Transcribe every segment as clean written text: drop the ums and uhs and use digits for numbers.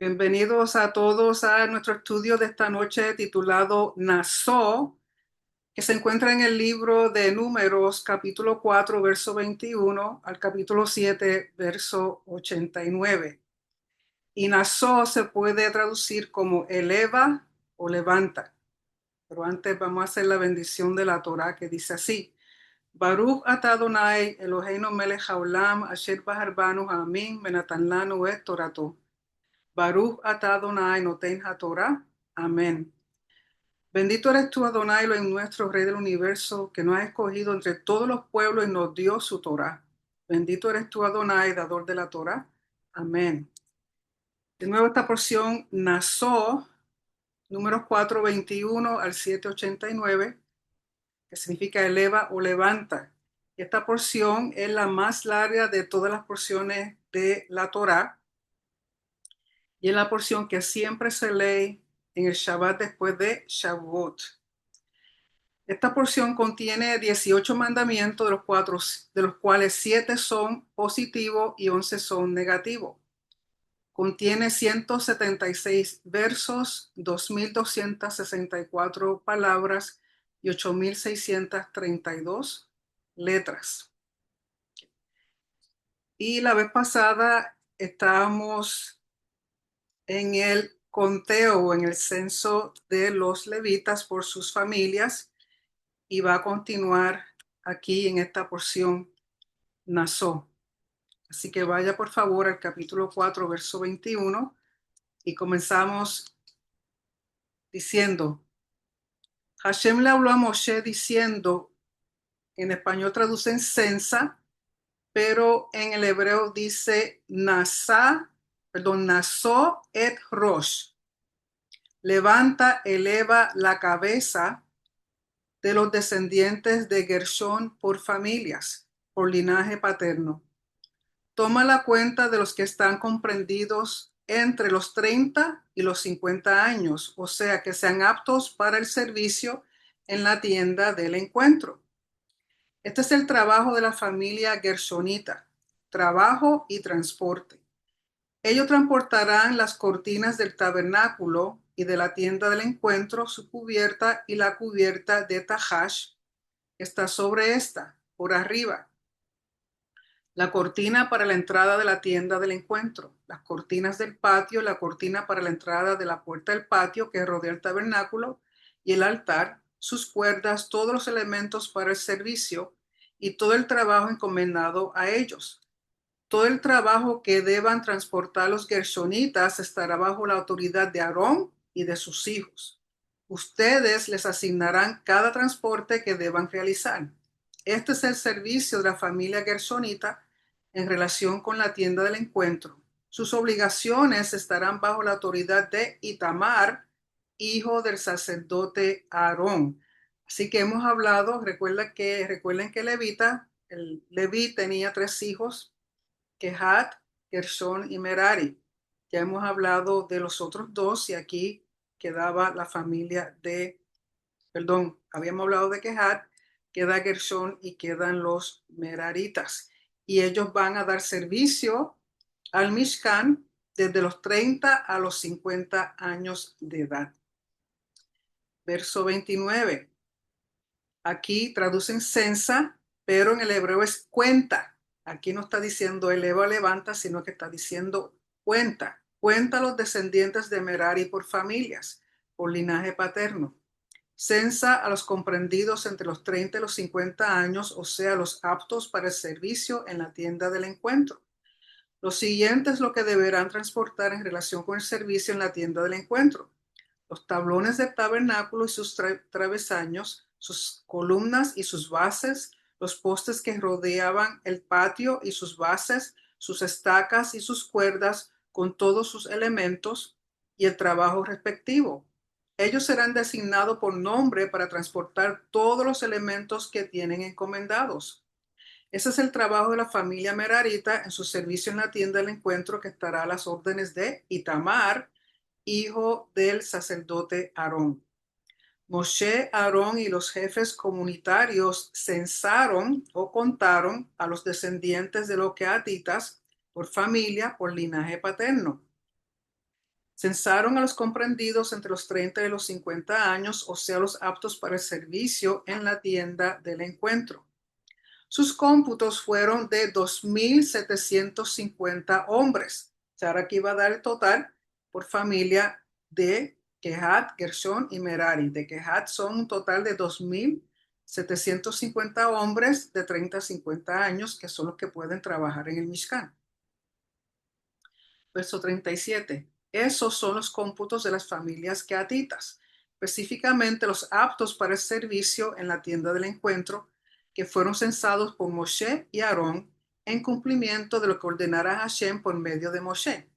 Bienvenidos a todos a nuestro estudio de esta noche titulado Naasó, que se encuentra en el libro de Números, capítulo 4, verso 21 al capítulo 7, verso 89. Y Naasó se puede traducir como eleva o levanta. Pero antes vamos a hacer la bendición de la Torá que dice así. Baruch atah Adonai Eloheinu melech haolam asher bahar banu ha'amim venatan lanu et torato. Baruch atah Adonai noten haTorah. Amén. Bendito eres tú, Adonai, lo en nuestro Rey del universo, que nos ha escogido entre todos los pueblos y nos dio su Torah. Bendito eres tú, Adonai, dador de la Torah. Amén. De nuevo esta porción, Naasó, números 4, 21 al 7, 89, que significa eleva o levanta. Esta porción es la más larga de todas las porciones de la Torah y es la porción que siempre se lee en el Shabbat después de Shavuot. Esta porción contiene 18 mandamientos, de los cuales 7 son positivos y 11 son negativos. Contiene 176 versos, 2.264 palabras y 8.632 letras. Y la vez pasada estábamos en el conteo o en el censo de los levitas por sus familias y va a continuar aquí en esta porción Naasó. Así que vaya por favor al capítulo 4, verso 21 y comenzamos diciendo, Hashem le habló a Moshe diciendo, en español traducen censa, pero en el hebreo dice Naasó et Rosh. Levanta, eleva la cabeza de los descendientes de Gershón por familias, por linaje paterno. Toma la cuenta de los que están comprendidos entre los 30 y los 50 años, o sea, que sean aptos para el servicio en la tienda del encuentro. Este es el trabajo de la familia gershonita, trabajo y transporte. Ellos transportarán las cortinas del tabernáculo y de la tienda del encuentro, su cubierta y la cubierta de Tahash, que está sobre esta, por arriba. La cortina para la entrada de la tienda del encuentro, las cortinas del patio, la cortina para la entrada de la puerta del patio que rodea el tabernáculo y el altar, sus cuerdas, todos los elementos para el servicio y todo el trabajo encomendado a ellos. Todo el trabajo que deban transportar los gershonitas estará bajo la autoridad de Aarón y de sus hijos. Ustedes les asignarán cada transporte que deban realizar. Este es el servicio de la familia gershonita en relación con la tienda del encuentro. Sus obligaciones estarán bajo la autoridad de Itamar, hijo del sacerdote Aarón. Así que hemos hablado, recuerden que el Leví tenía 3 hijos, Kehat, Gershón y Merari. Ya hemos hablado de los otros 2 y aquí quedaba la familia habíamos hablado de Kehat, queda Gershón y quedan los Meraritas. Y ellos van a dar servicio al Mishkan desde los 30 a los 50 años de edad. Verso 29. Aquí traducen censa, pero en el hebreo es cuenta. Aquí no está diciendo eleva, levanta, sino que está diciendo cuenta. Cuenta a los descendientes de Merari por familias, por linaje paterno. Censa a los comprendidos entre los 30 y los 50 años, o sea, los aptos para el servicio en la tienda del encuentro. Lo siguiente es lo que deberán transportar en relación con el servicio en la tienda del encuentro: los tablones del tabernáculo y sus travesaños, sus columnas y sus bases, los postes que rodeaban el patio y sus bases, sus estacas y sus cuerdas con todos sus elementos y el trabajo respectivo. Ellos serán designados por nombre para transportar todos los elementos que tienen encomendados. Ese es el trabajo de la familia Merarita en su servicio en la tienda del encuentro, que estará a las órdenes de Itamar, hijo del sacerdote Aarón. Moshe, Aarón y los jefes comunitarios censaron o contaron a los descendientes de los quehatitas por familia, por linaje paterno. Censaron a los comprendidos entre los 30 y los 50 años, o sea, los aptos para el servicio en la tienda del encuentro. Sus cómputos fueron de 2.750 hombres. O sea, ahora aquí va a dar el total por familia de Kehat, Gershon y Merari. De Kehat son un total de 2.750 hombres de 30 a 50 años, que son los que pueden trabajar en el Mishkan. Verso 37. Esos son los cómputos de las familias quehatitas, específicamente los aptos para el servicio en la tienda del encuentro, que fueron censados por Moshe y Aarón en cumplimiento de lo que ordenara Hashem por medio de Moshe.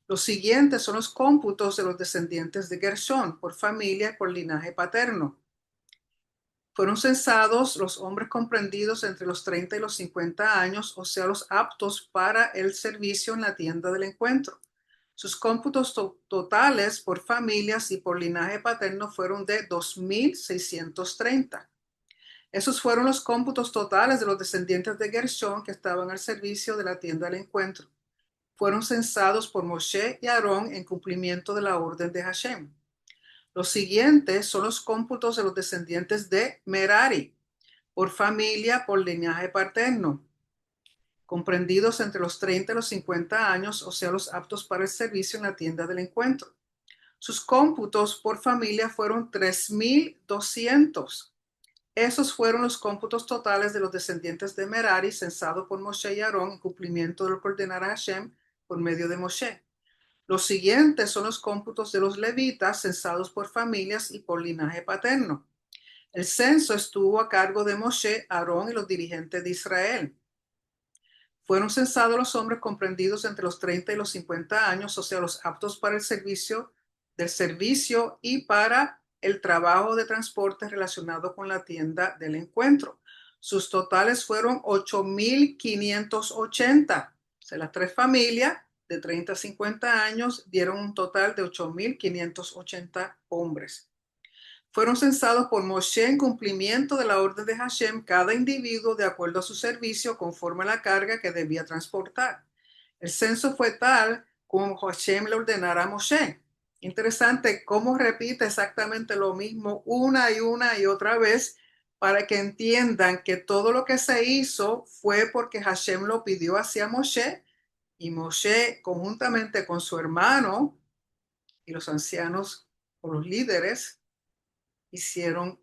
Los siguientes son los cómputos de los descendientes de Gershón por familia y por linaje paterno. Fueron censados los hombres comprendidos entre los 30 y los 50 años, o sea, los aptos para el servicio en la tienda del encuentro. Sus cómputos totales por familias y por linaje paterno fueron de 2.630. Esos fueron los cómputos totales de los descendientes de Gershón que estaban al servicio de la tienda del encuentro. Fueron censados por Moshe y Aarón en cumplimiento de la orden de Hashem. Los siguientes son los cómputos de los descendientes de Merari, por familia, por linaje paterno, comprendidos entre los 30 y los 50 años, o sea, los aptos para el servicio en la tienda del encuentro. Sus cómputos por familia fueron 3.200. Esos fueron los cómputos totales de los descendientes de Merari, censado por Moshe y Aarón en cumplimiento de lo que ordenara Hashem por medio de Moshe. Los siguientes son los cómputos de los levitas, censados por familias y por linaje paterno. El censo estuvo a cargo de Moshe, Aarón y los dirigentes de Israel. Fueron censados los hombres comprendidos entre los 30 y los 50 años, o sea, los aptos para el servicio y para el trabajo de transporte relacionado con la tienda del encuentro. Sus totales fueron 8.580. O sea, las tres familias de 30 a 50 años dieron un total de 8.580 hombres. Fueron censados por Moshe en cumplimiento de la orden de Hashem, cada individuo de acuerdo a su servicio, conforme a la carga que debía transportar. El censo fue tal como Hashem le ordenara a Moshe. Interesante cómo repite exactamente lo mismo una y otra vez para que entiendan que todo lo que se hizo fue porque Hashem lo pidió hacia Moshe, y Moshe, conjuntamente con su hermano y los ancianos o los líderes, hicieron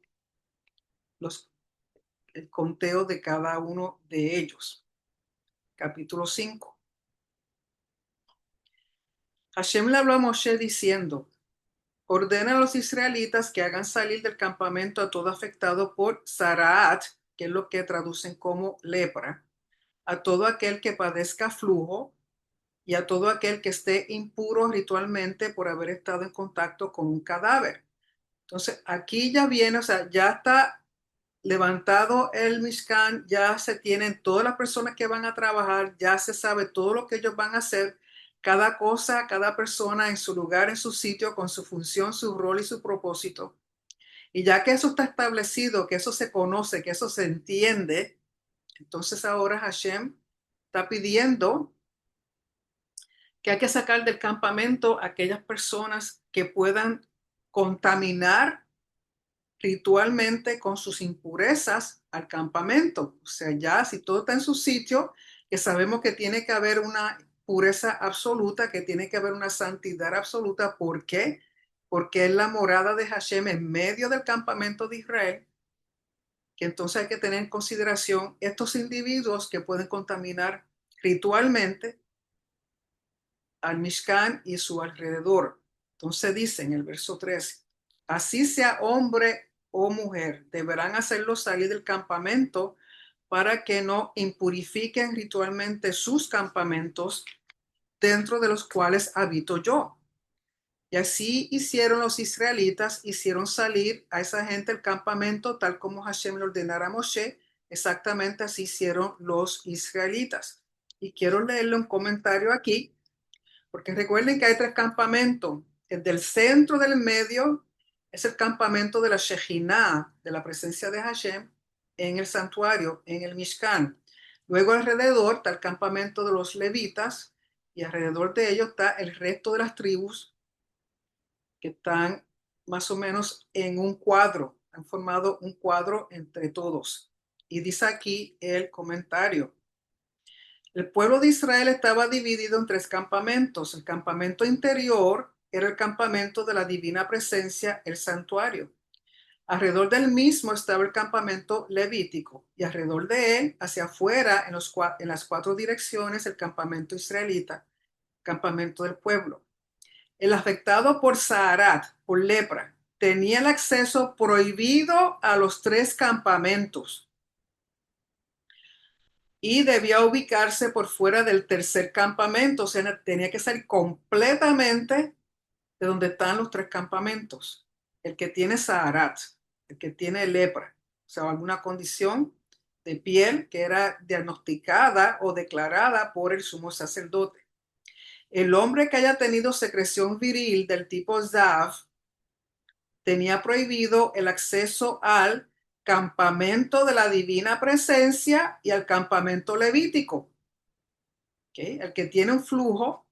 el conteo de cada uno de ellos. Capítulo 5. Hashem le habló a Moshe diciendo: ordena a los israelitas que hagan salir del campamento a todo afectado por Zaraat, que es lo que traducen como lepra, a todo aquel que padezca flujo y a todo aquel que esté impuro ritualmente por haber estado en contacto con un cadáver. Entonces, aquí ya viene, o sea, ya está levantado el Mishkan, ya se tienen todas las personas que van a trabajar, ya se sabe todo lo que ellos van a hacer, cada cosa, cada persona en su lugar, en su sitio, con su función, su rol y su propósito. Y ya que eso está establecido, que eso se conoce, que eso se entiende, entonces ahora Hashem está pidiendo que hay que sacar del campamento a aquellas personas que puedan contaminar ritualmente con sus impurezas al campamento. O sea, ya si todo está en su sitio, que sabemos que tiene que haber una pureza absoluta, que tiene que haber una santidad absoluta. ¿Por qué? Porque es la morada de Hashem en medio del campamento de Israel, que entonces hay que tener en consideración estos individuos que pueden contaminar ritualmente al Mishkan y su alrededor. Entonces dice en el verso 13, así sea hombre o mujer, deberán hacerlo salir del campamento para que no impurifiquen ritualmente sus campamentos dentro de los cuales habito yo. Y así hicieron los israelitas, hicieron salir a esa gente del campamento tal como Hashem le ordenara a Moshe, exactamente así hicieron los israelitas. Y quiero leerle un comentario aquí, porque recuerden que hay tres campamentos. El del centro del medio es el campamento de la Shejinah, de la presencia de Hashem, en el santuario, en el Mishkan. Luego alrededor está el campamento de los levitas, y alrededor de ellos está el resto de las tribus que están más o menos en un cuadro, han formado un cuadro entre todos. Y dice aquí el comentario. El pueblo de Israel estaba dividido en tres campamentos. El campamento interior era el campamento de la divina presencia, el santuario. Alrededor del mismo estaba el campamento levítico y alrededor de él, hacia afuera, en las cuatro direcciones, el campamento israelita, campamento del pueblo. El afectado por Saharat, por lepra, tenía el acceso prohibido a los tres campamentos y debía ubicarse por fuera del tercer campamento, o sea, tenía que salir completamente de donde están los tres campamentos. El que tiene Saharat, el que tiene lepra, o sea, alguna condición de piel que era diagnosticada o declarada por el sumo sacerdote. El hombre que haya tenido secreción viril del tipo ZAV tenía prohibido el acceso al campamento de la divina presencia y al campamento levítico. ¿Okay? El que tiene un flujo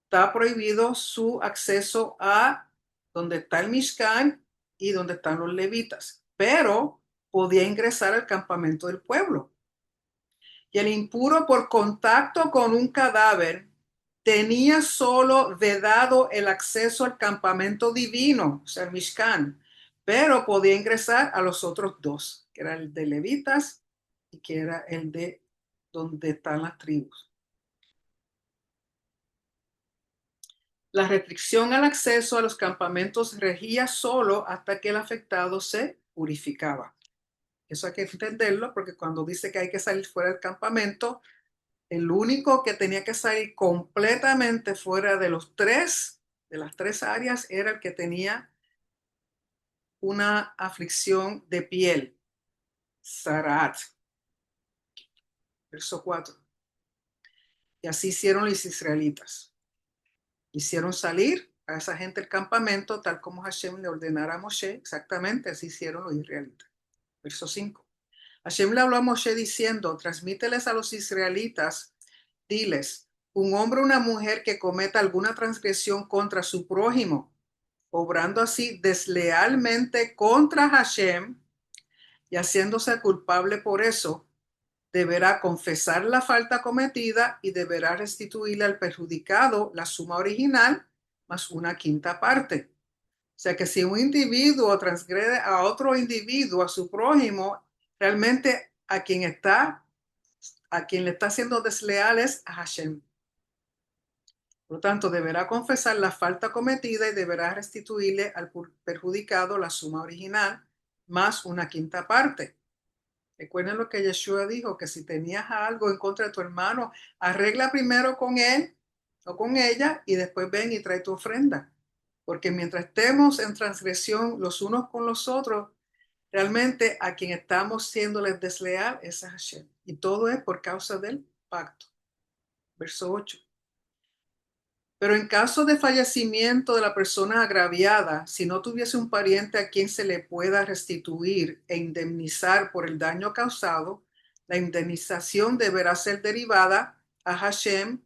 está prohibido su acceso a donde está el Mishkan y donde están los levitas, pero podía ingresar al campamento del pueblo. Y el impuro por contacto con un cadáver tenía solo vedado el acceso al campamento divino, o sea, el Mishkan, pero podía ingresar a los otros dos, que era el de levitas y que era el de donde están las tribus. La restricción al acceso a los campamentos regía solo hasta que el afectado se purificaba. Eso hay que entenderlo porque cuando dice que hay que salir fuera del campamento, el único que tenía que salir completamente fuera de de las tres áreas, era el que tenía una aflicción de piel. Sarat. Verso 4. Y así hicieron los israelitas. Hicieron salir a esa gente del campamento, tal como Hashem le ordenara a Moshe, exactamente así hicieron los israelitas. Verso 5. Hashem le habló a Moshe diciendo, transmíteles a los israelitas, diles, un hombre o una mujer que cometa alguna transgresión contra su prójimo, obrando así deslealmente contra Hashem y haciéndose culpable por eso, deberá confesar la falta cometida y deberá restituirle al perjudicado la suma original más una quinta parte. O sea que si un individuo transgrede a otro individuo, a su prójimo, realmente a quien le está haciendo desleal es a Hashem. Por lo tanto, deberá confesar la falta cometida y deberá restituirle al perjudicado la suma original más una quinta parte. Recuerden lo que Yeshua dijo, que si tenías algo en contra de tu hermano, arregla primero con él o con ella y después ven y trae tu ofrenda. Porque mientras estemos en transgresión los unos con los otros, realmente a quien estamos siéndoles desleal es a Hashem. Y todo es por causa del pacto. Verso 8. Pero en caso de fallecimiento de la persona agraviada, si no tuviese un pariente a quien se le pueda restituir e indemnizar por el daño causado, la indemnización deberá ser derivada a Hashem,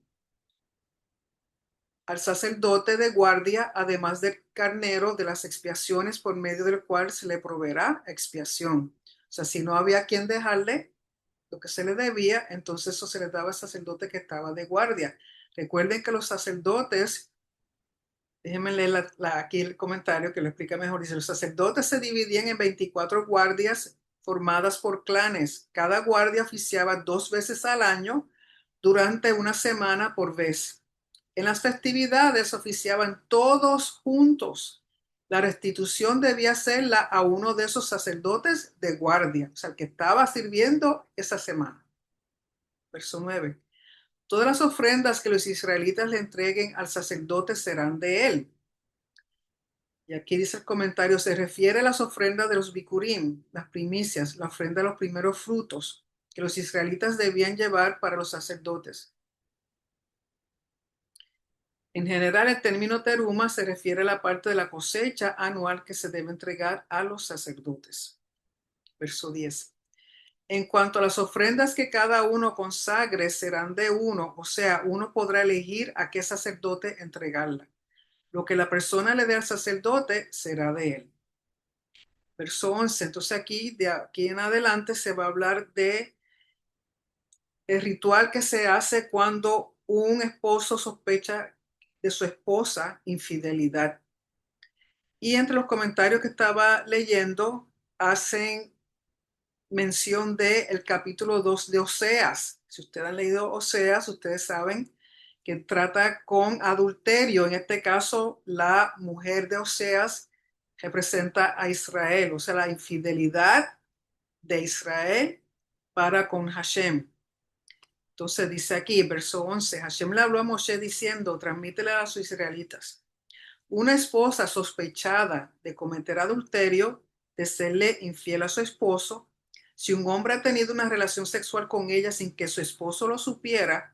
al sacerdote de guardia, además del carnero de las expiaciones por medio del cual se le proveerá expiación. O sea, si no había quien dejarle lo que se le debía, entonces eso se le daba al sacerdote que estaba de guardia. Recuerden que los sacerdotes, déjenme leer aquí el comentario que lo explica mejor. Dice, los sacerdotes se dividían en 24 guardias formadas por clanes. Cada guardia oficiaba 2 veces al año durante una semana por vez. En las festividades oficiaban todos juntos. La restitución debía hacerla a uno de esos sacerdotes de guardia, o sea, el que estaba sirviendo esa semana. Verso 9. Todas las ofrendas que los israelitas le entreguen al sacerdote serán de él. Y aquí dice el comentario, se refiere a las ofrendas de los bikurim, las primicias, la ofrenda de los primeros frutos que los israelitas debían llevar para los sacerdotes. En general, el término teruma se refiere a la parte de la cosecha anual que se debe entregar a los sacerdotes. Verso 10. En cuanto a las ofrendas que cada uno consagre, serán de uno, o sea, uno podrá elegir a qué sacerdote entregarla. Lo que la persona le dé al sacerdote será de él. Verso 11. Entonces de aquí en adelante se va a hablar de el ritual que se hace cuando un esposo sospecha de su esposa infidelidad. Y entre los comentarios que estaba leyendo, hacen mención del capítulo 2 de Oseas. Si ustedes han leído Oseas, ustedes saben que trata con adulterio. En este caso, la mujer de Oseas representa a Israel, o sea, la infidelidad de Israel para con Hashem. Entonces dice aquí, verso 11, Hashem le habló a Moshe diciendo, transmítele a los israelitas. Una esposa sospechada de cometer adulterio, de serle infiel a su esposo, si un hombre ha tenido una relación sexual con ella sin que su esposo lo supiera,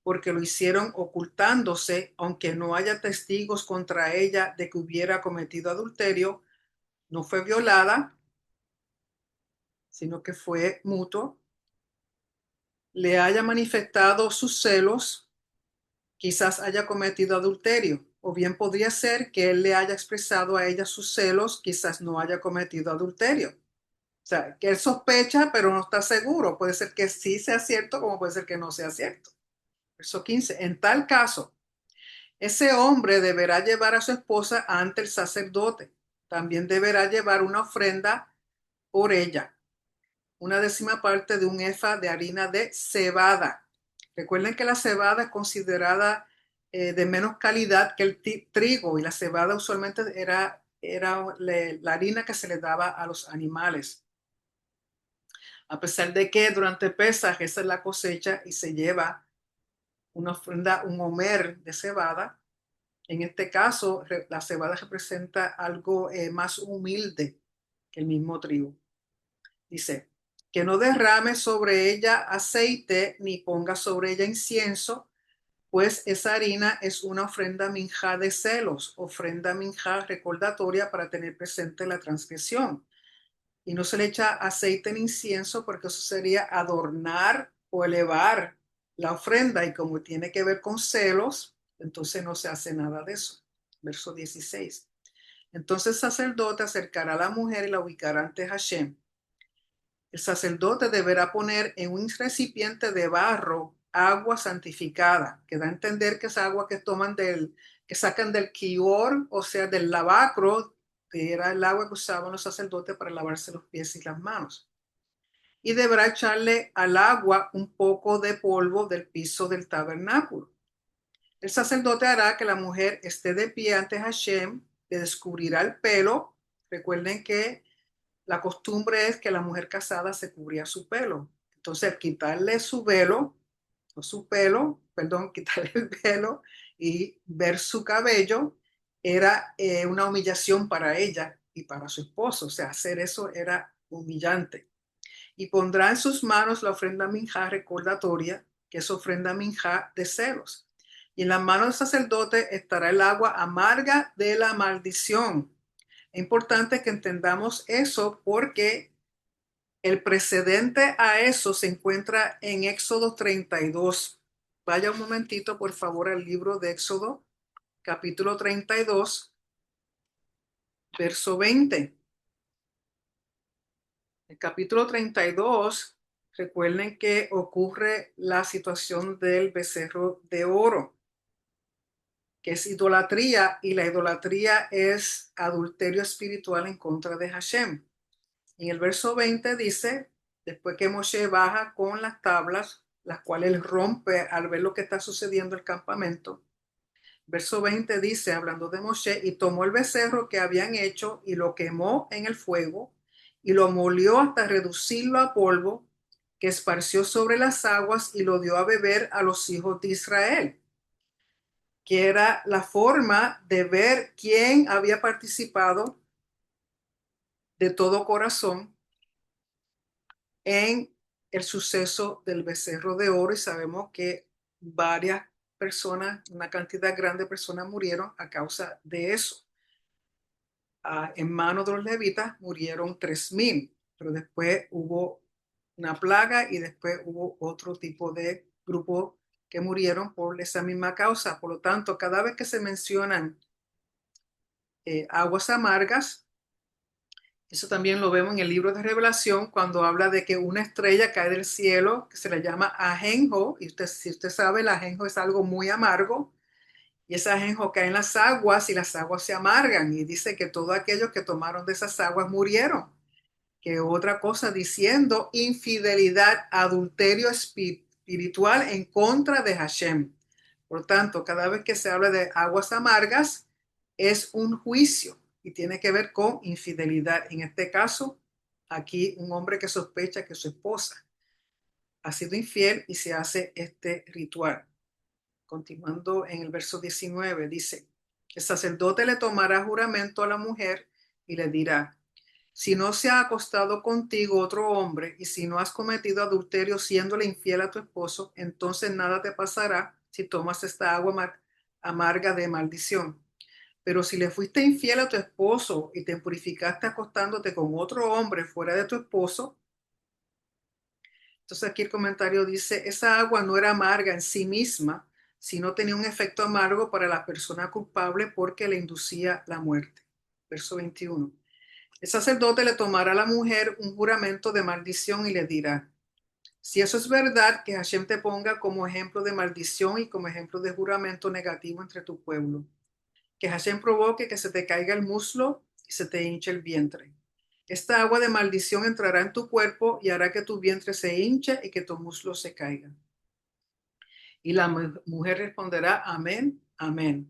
porque lo hicieron ocultándose, aunque no haya testigos contra ella de que hubiera cometido adulterio, no fue violada, sino que fue mutuo, le haya manifestado sus celos, quizás haya cometido adulterio, o bien podría ser que él le haya expresado a ella sus celos, quizás no haya cometido adulterio. O sea, que él sospecha, pero no está seguro. Puede ser que sí sea cierto, como puede ser que no sea cierto. Verso 15. En tal caso, ese hombre deberá llevar a su esposa ante el sacerdote. También deberá llevar una ofrenda por ella, una décima parte de un efa de harina de cebada. Recuerden que la cebada es considerada de menos calidad que el trigo, y la cebada usualmente era la harina que se le daba a los animales. A pesar de que durante Pesaj esa es la cosecha y se lleva una ofrenda, un homer de cebada, en este caso la cebada representa algo más humilde que el mismo trigo. Dice, que no derrame sobre ella aceite ni ponga sobre ella incienso, pues esa harina es una ofrenda minjá de celos, ofrenda minjá recordatoria para tener presente la transgresión. Y no se le echa aceite ni incienso porque eso sería adornar o elevar la ofrenda, y como tiene que ver con celos, entonces no se hace nada de eso. Verso 16. Entonces el sacerdote acercará a la mujer y la ubicará ante Hashem. El sacerdote deberá poner en un recipiente de barro agua santificada, que da a entender que es agua que que sacan del kior, o sea, del lavacro, que era el agua que usaban los sacerdotes para lavarse los pies y las manos. Y deberá echarle al agua un poco de polvo del piso del tabernáculo. El sacerdote hará que la mujer esté de pie ante Hashem, le descubrirá el pelo. Recuerden que la costumbre es que la mujer casada se cubría su pelo. Entonces, quitarle su velo, o su pelo, perdón, quitarle el velo y ver su cabello era una humillación para ella y para su esposo. O sea, hacer eso era humillante. Y pondrá en sus manos la ofrenda minjá recordatoria, que es ofrenda minjá de celos. Y en las manos del sacerdote estará el agua amarga de la maldición. Es importante que entendamos eso porque el precedente a eso se encuentra en Éxodo 32. Vaya un momentito, por favor, al libro de Éxodo, capítulo 32, verso 20. El capítulo 32, recuerden que ocurre la situación del becerro de oro, que es idolatría, y la idolatría es adulterio espiritual en contra de Hashem. En el verso 20 dice, después que Moshe baja con las tablas, las cuales él rompe al ver lo que está sucediendo en el campamento. Verso 20 dice, hablando de Moshe, y tomó el becerro que habían hecho y lo quemó en el fuego y lo molió hasta reducirlo a polvo, que esparció sobre las aguas y lo dio a beber a los hijos de Israel, que era la forma de ver quién había participado de todo corazón en el suceso del becerro de oro, y sabemos que varias personas, una cantidad grande de personas murieron a causa de eso. En manos de los levitas murieron 3,000, pero después hubo una plaga y después hubo otro tipo de grupo que murieron por esa misma causa. Por lo tanto, cada vez que se mencionan aguas amargas. Eso también lo vemos en el libro de Revelación cuando habla de que una estrella cae del cielo que se le llama ajenjo. Y usted, si usted sabe, el ajenjo es algo muy amargo. Y ese ajenjo cae en las aguas y las aguas se amargan. Y dice que todos aquellos que tomaron de esas aguas murieron. Que otra cosa diciendo infidelidad, adulterio espiritual en contra de Hashem. Por tanto, cada vez que se habla de aguas amargas, es un juicio y tiene que ver con infidelidad. En este caso, aquí un hombre que sospecha que su esposa ha sido infiel y se hace este ritual. Continuando en el verso 19, dice, el sacerdote le tomará juramento a la mujer y le dirá, si no se ha acostado contigo otro hombre y si no has cometido adulterio siéndole infiel a tu esposo, entonces nada te pasará si tomas esta agua amarga de maldición. Pero si le fuiste infiel a tu esposo y te purificaste acostándote con otro hombre fuera de tu esposo, entonces aquí el comentario dice, esa agua no era amarga en sí misma, sino tenía un efecto amargo para la persona culpable porque le inducía la muerte. Verso 21. El sacerdote le tomará a la mujer un juramento de maldición y le dirá, si eso es verdad, que Hashem te ponga como ejemplo de maldición y como ejemplo de juramento negativo entre tu pueblo. Que Hashem provoque que se te caiga el muslo y se te hinche el vientre. Esta agua de maldición entrará en tu cuerpo y hará que tu vientre se hinche y que tu muslo se caiga. Y la mujer responderá, amén, amén.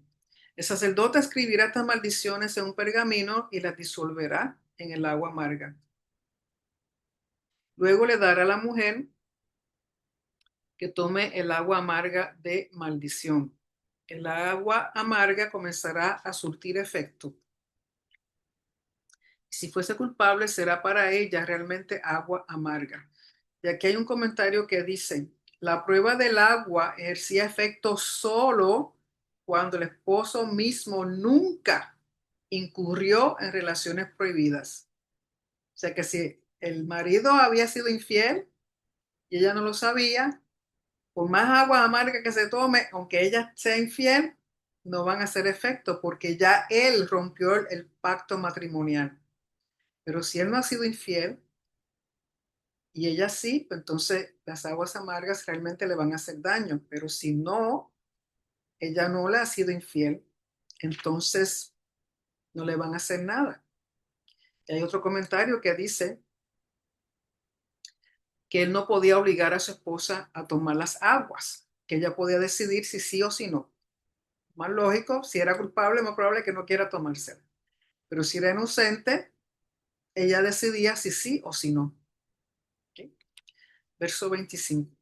El sacerdote escribirá estas maldiciones en un pergamino y las disolverá en el agua amarga. Luego le dará a la mujer que tome el agua amarga de maldición. El agua amarga comenzará a surtir efecto. Si fuese culpable, será para ella realmente agua amarga. Y aquí hay un comentario que dice, la prueba del agua ejercía efecto solo cuando el esposo mismo nunca incurrió en relaciones prohibidas. O sea que si el marido había sido infiel y ella no lo sabía, por más agua amarga que se tome, aunque ella sea infiel, no van a hacer efecto porque ya él rompió el pacto matrimonial. Pero si él no ha sido infiel y ella sí, pues entonces las aguas amargas realmente le van a hacer daño. Pero si no, ella no le ha sido infiel, entonces no le van a hacer nada. Y hay otro comentario que dice que él no podía obligar a su esposa a tomar las aguas, que ella podía decidir si sí o si no. Más lógico, si era culpable, más probable que no quiera tomársela. Pero si era inocente, ella decidía si sí o si no. ¿Okay? Verso 25.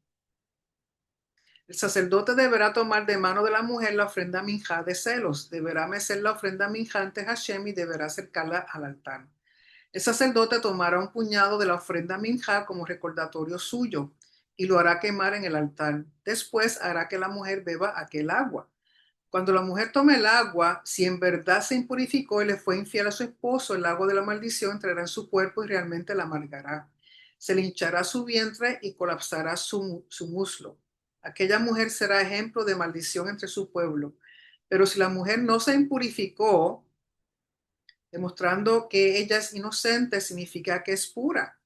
El sacerdote deberá tomar de mano de la mujer la ofrenda minjá de celos, deberá mecer la ofrenda minjá ante Hashem y deberá acercarla al altar. El sacerdote tomará un puñado de la ofrenda minjá como recordatorio suyo y lo hará quemar en el altar. Después hará que la mujer beba aquel agua. Cuando la mujer tome el agua, si en verdad se impurificó y le fue infiel a su esposo, el agua de la maldición entrará en su cuerpo y realmente la amargará. Se le hinchará su vientre y colapsará su muslo. Aquella mujer será ejemplo de maldición entre su pueblo. Pero si la mujer no se impurificó, demostrando que ella es inocente, significa que es pura.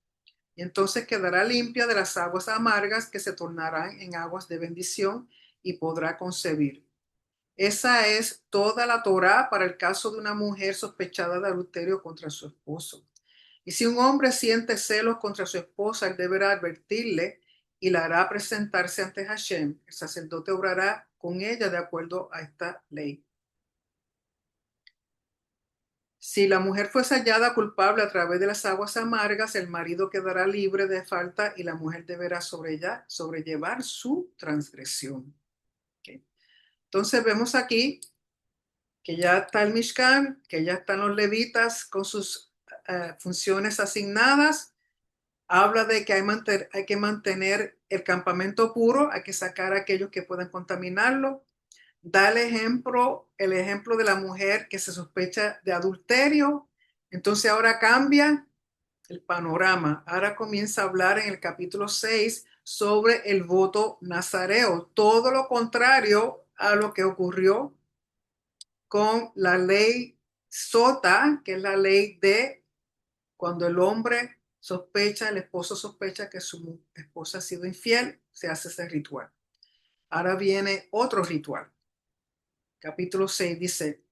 Y entonces quedará limpia de las aguas amargas que se tornarán en aguas de bendición y podrá concebir. Esa es toda la Torá para el caso de una mujer sospechada de adulterio contra su esposo. Y si un hombre siente celos contra su esposa, él deberá advertirle y la hará presentarse ante Hashem. El sacerdote obrará con ella de acuerdo a esta ley. Si la mujer fuese hallada culpable a través de las aguas amargas, el marido quedará libre de falta y la mujer deberá sobrellevar su transgresión. ¿Okay? Entonces vemos aquí que ya está el Mishkan, que ya están los levitas con sus funciones asignadas. Habla de que hay que mantener el campamento puro, hay que sacar a aquellos que puedan contaminarlo. Da el ejemplo de la mujer que se sospecha de adulterio. Entonces ahora cambia el panorama. Ahora comienza a hablar en el capítulo 6 sobre el voto nazareo. Todo lo contrario a lo que ocurrió con la ley Sota, que es la ley de cuando el hombre sospecha, el esposo sospecha que su esposa ha sido infiel, se hace ese ritual. Ahora viene otro ritual. Capítulo 6 dice,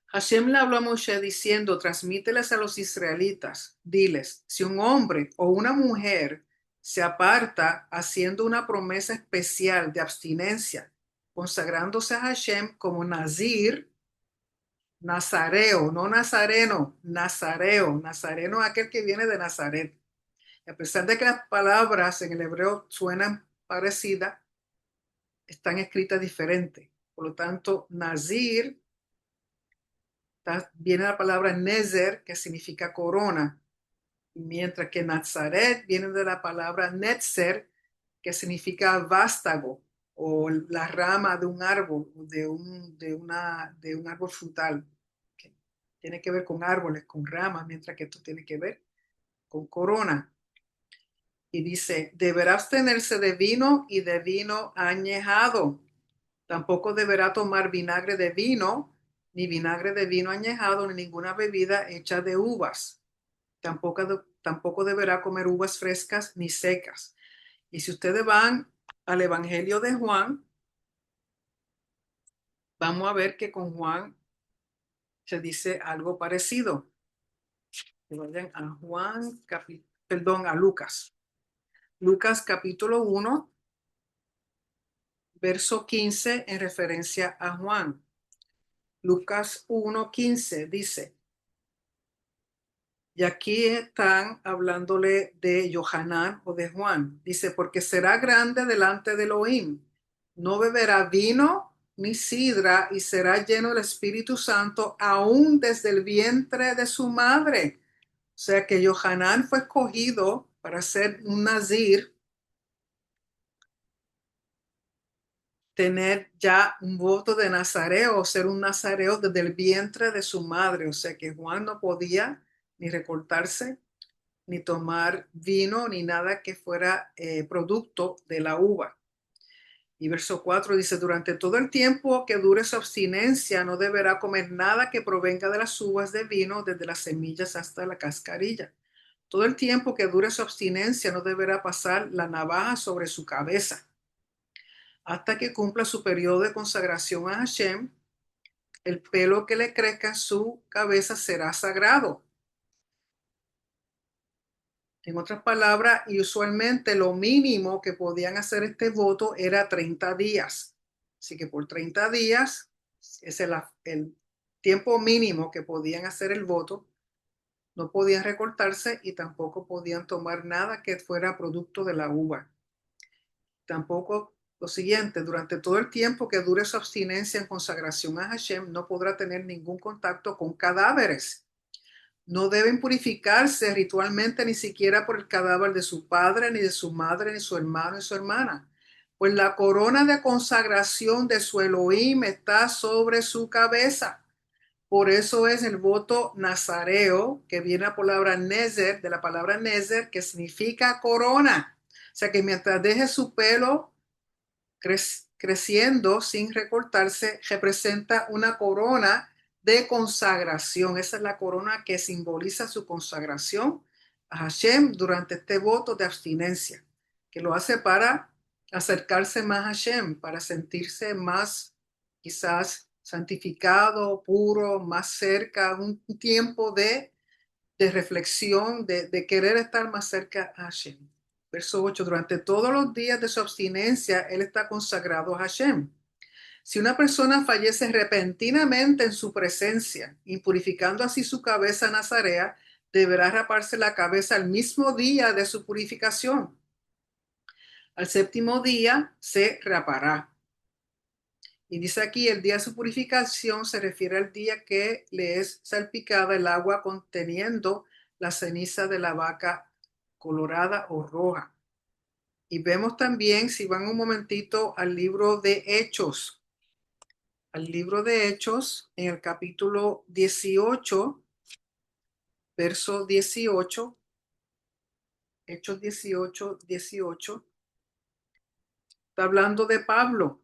Hashem le habló a Moshe diciendo, transmíteles a los israelitas, diles, si un hombre o una mujer se aparta haciendo una promesa especial de abstinencia, consagrándose a Hashem como Nazir, Nazareo, no Nazareno, Nazareo, Nazareno es aquel que viene de Nazaret. Y a pesar de que las palabras en el hebreo suenan parecidas, están escritas diferentes. Por lo tanto, Nazir, viene la palabra Nezer, que significa corona, mientras que Nazaret viene de la palabra Netzer, que significa vástago o la rama de un árbol, de un árbol frutal, que tiene que ver con árboles, con ramas, mientras que esto tiene que ver con corona. Y dice, deberá abstenerse de vino y de vino añejado. Tampoco deberá tomar vinagre de vino, ni vinagre de vino añejado, ni ninguna bebida hecha de uvas. Tampoco deberá comer uvas frescas ni secas. Y si ustedes van al Evangelio de Juan, vamos a ver que con Juan se dice algo parecido. Que vayan a Juan, perdón, a Lucas. Lucas capítulo 1, verso 15 en referencia a Juan. Lucas 1:15 dice, y aquí están hablándole de Johanán o de Juan. Dice, porque será grande delante de Elohim. No beberá vino ni sidra y será lleno del Espíritu Santo aún desde el vientre de su madre. O sea que Johanán fue escogido para ser un nazir, tener ya un voto de nazareo, ser un nazareo desde el vientre de su madre. O sea que Juan no podía ni recortarse ni tomar vino, ni nada que fuera producto de la uva. Y verso 4 dice, durante todo el tiempo que dure su abstinencia, no deberá comer nada que provenga de las uvas de vino, desde las semillas hasta la cascarilla. Todo el tiempo que dure su abstinencia, no deberá pasar la navaja sobre su cabeza. Hasta que cumpla su periodo de consagración a Hashem, el pelo que le crezca en su cabeza será sagrado. En otras palabras, y usualmente lo mínimo que podían hacer este voto era 30 días. Así que por 30 días es el tiempo mínimo que podían hacer el voto. No podían recortarse y tampoco podían tomar nada que fuera producto de la uva. Tampoco lo siguiente, durante todo el tiempo que dure su abstinencia en consagración a Hashem, no podrá tener ningún contacto con cadáveres. No deben purificarse ritualmente ni siquiera por el cadáver de su padre, ni de su madre, ni su hermano, ni su hermana. Pues la corona de consagración de su Elohim está sobre su cabeza. Por eso es el voto nazareo, que viene a la palabra nezer, de la palabra nezer, que significa corona. O sea que mientras deje su pelo creciendo sin recortarse, representa una corona de consagración. Esa es la corona que simboliza su consagración a Hashem durante este voto de abstinencia, que lo hace para acercarse más a Hashem, para sentirse más quizás santificado, puro, más cerca, un tiempo de reflexión, de querer estar más cerca a Hashem. Verso 8, durante todos los días de su abstinencia, él está consagrado a Hashem. Si una persona fallece repentinamente en su presencia, impurificando así su cabeza nazarea, deberá raparse la cabeza al mismo día de su purificación. Al séptimo día se rapará. Y dice aquí, el día de su purificación se refiere al día que le es salpicada el agua conteniendo la ceniza de la vaca colorada o roja. Y vemos también, si van un momentito al libro de Hechos, en el capítulo 18, verso 18, Hechos 18, 18, está hablando de Pablo.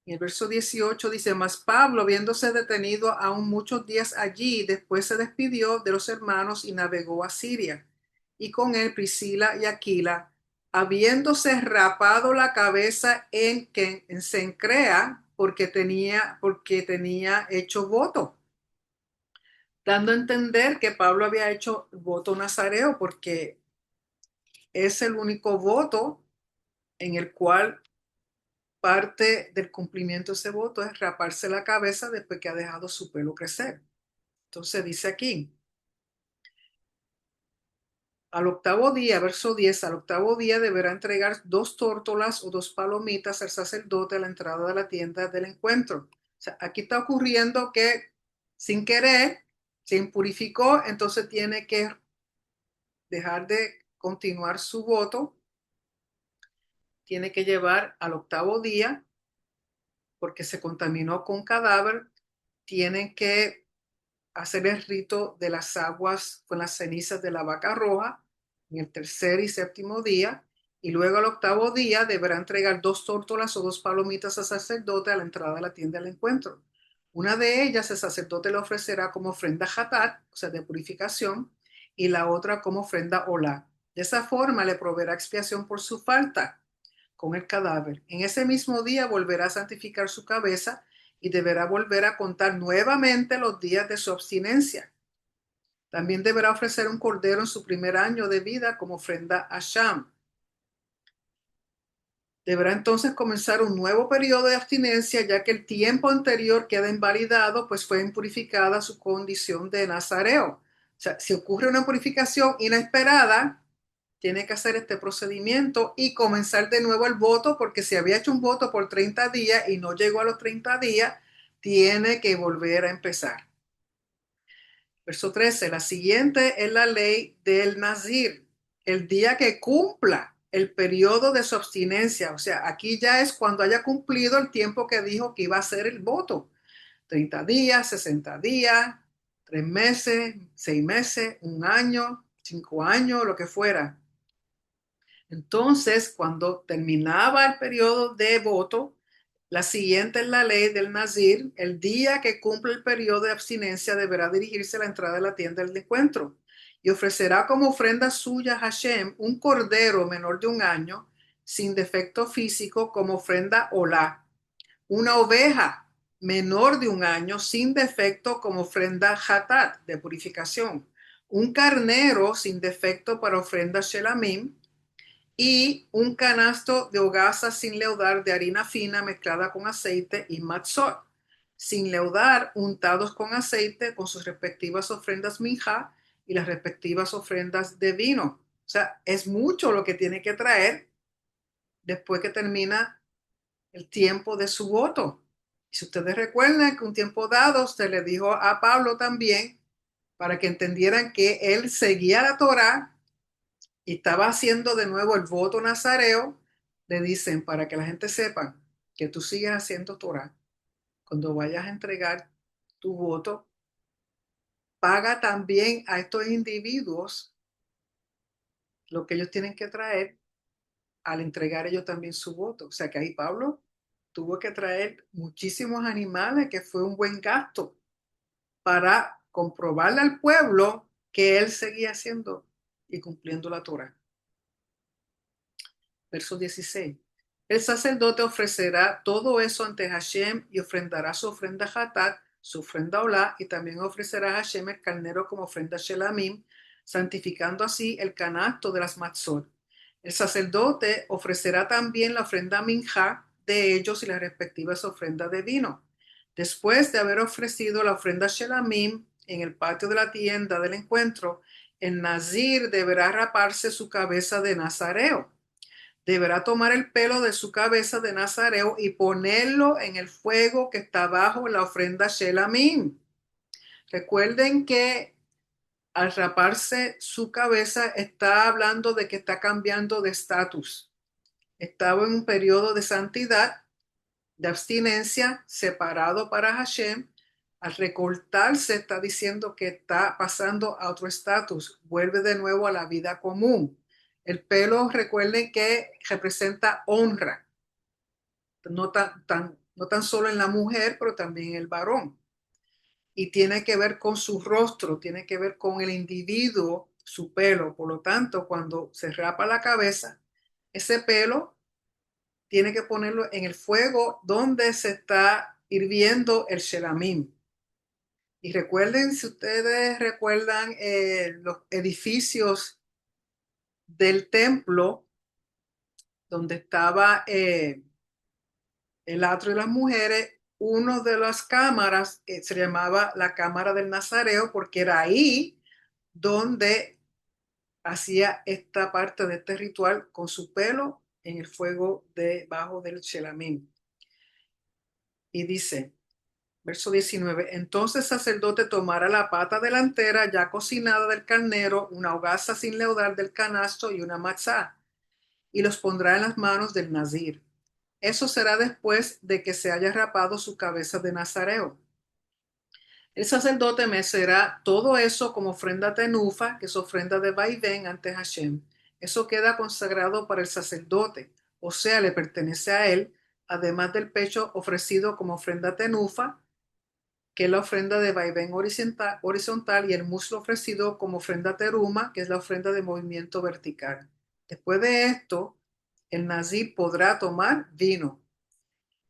Y el verso 18 dice, mas Pablo, viéndose detenido aún muchos días allí, después se despidió de los hermanos y navegó a Siria. Y con él Priscila y Aquila, habiéndose rapado la cabeza en Cencrea, porque tenía hecho voto, dando a entender que Pablo había hecho voto nazareo, porque es el único voto en el cual parte del cumplimiento de ese voto es raparse la cabeza después que ha dejado su pelo crecer. Entonces dice aquí, al octavo día, verso 10, al octavo día deberá entregar 2 tórtolas o 2 palomitas al sacerdote a la entrada de la tienda del encuentro. O sea, aquí está ocurriendo que sin querer se impurificó, entonces tiene que dejar de continuar su voto, tiene que llevar al octavo día porque se contaminó con cadáver, tienen que hacer el rito de las aguas con las cenizas de la vaca roja en el tercer y séptimo día, y luego al octavo día deberá entregar 2 tórtolas o 2 palomitas al sacerdote a la entrada de la tienda del encuentro. Una de ellas el sacerdote le ofrecerá como ofrenda hatat, o sea, de purificación, y la otra como ofrenda olá. De esa forma le proveerá expiación por su falta con el cadáver. En ese mismo día volverá a santificar su cabeza y deberá volver a contar nuevamente los días de su abstinencia. También deberá ofrecer un cordero en su primer año de vida como ofrenda a Sham. Deberá entonces comenzar un nuevo periodo de abstinencia, ya que el tiempo anterior queda invalidado, pues fue impurificada su condición de nazareo. O sea, si ocurre una purificación inesperada, tiene que hacer este procedimiento y comenzar de nuevo el voto, porque si había hecho un voto por 30 días y no llegó a los 30 días, tiene que volver a empezar. Verso 13, la siguiente es la ley del Nazir, el día que cumpla el periodo de su abstinencia. O sea, aquí ya es cuando haya cumplido el tiempo que dijo que iba a ser el voto. 30 días, 60 días, 3 meses, 6 meses, un año, 5 años, lo que fuera. Entonces, cuando terminaba el periodo de voto, la siguiente es la ley del Nazir. El día que cumple el periodo de abstinencia deberá dirigirse a la entrada de la tienda del encuentro y ofrecerá como ofrenda suya a Hashem un cordero menor de un año, sin defecto físico, como ofrenda olá, una oveja menor de un año, sin defecto, como ofrenda hatat, de purificación, un carnero sin defecto para ofrenda shelamim, y un canasto de hogaza sin leudar de harina fina mezclada con aceite y matzot, sin leudar, untados con aceite, con sus respectivas ofrendas minjá y las respectivas ofrendas de vino. O sea, es mucho lo que tiene que traer después que termina el tiempo de su voto. Y si ustedes recuerdan que un tiempo dado usted le dijo a Pablo también, para que entendieran que él seguía la Torá y estaba haciendo de nuevo el voto nazareo, le dicen para que la gente sepa que tú sigues haciendo Torah. Cuando vayas a entregar tu voto, paga también a estos individuos lo que ellos tienen que traer al entregar ellos también su voto. O sea que ahí Pablo tuvo que traer muchísimos animales, que fue un buen gasto para comprobarle al pueblo que él seguía haciendo y cumpliendo la Torah. Verso 16. El sacerdote ofrecerá todo eso ante Hashem y ofrendará su ofrenda hatat, su ofrenda olá, y también ofrecerá a Hashem el carnero como ofrenda shelamim, santificando así el canasto de las matzot. El sacerdote ofrecerá también la ofrenda minjá de ellos y las respectivas ofrendas de vino. Después de haber ofrecido la ofrenda shelamim en el patio de la tienda del encuentro, el nazir deberá raparse su cabeza de nazareo. Deberá tomar el pelo de su cabeza de nazareo y ponerlo en el fuego que está bajo la ofrenda shelamim. Recuerden que al raparse su cabeza está hablando de que está cambiando de estatus. Estaba en un periodo de santidad, de abstinencia, separado para Hashem. Al recortarse está diciendo que está pasando a otro estatus, vuelve de nuevo a la vida común. El pelo, recuerden que representa honra, no tan no tan solo en la mujer, pero también en el varón. Y tiene que ver con su rostro, tiene que ver con el individuo, su pelo. Por lo tanto, cuando se rapa la cabeza, ese pelo tiene que ponerlo en el fuego donde se está hirviendo el shelamim. Y recuerden, si ustedes recuerdan los edificios del templo donde estaba el atrio de las mujeres, una de las cámaras se llamaba la cámara del Nazareo porque era ahí donde hacía esta parte de este ritual con su pelo en el fuego debajo del shelamim. Y dice, verso 19, entonces el sacerdote tomará la pata delantera ya cocinada del carnero, una hogaza sin leudar del canasto y una matzá, y los pondrá en las manos del nazir. Eso será después de que se haya rapado su cabeza de nazareo. El sacerdote mecerá todo eso como ofrenda tenufa, que es ofrenda de vaivén ante Hashem. Eso queda consagrado para el sacerdote, o sea, le pertenece a él, además del pecho ofrecido como ofrenda tenufa, que es la ofrenda de vaivén horizontal, y el muslo ofrecido como ofrenda teruma, que es la ofrenda de movimiento vertical. Después de esto, el nazir podrá tomar vino.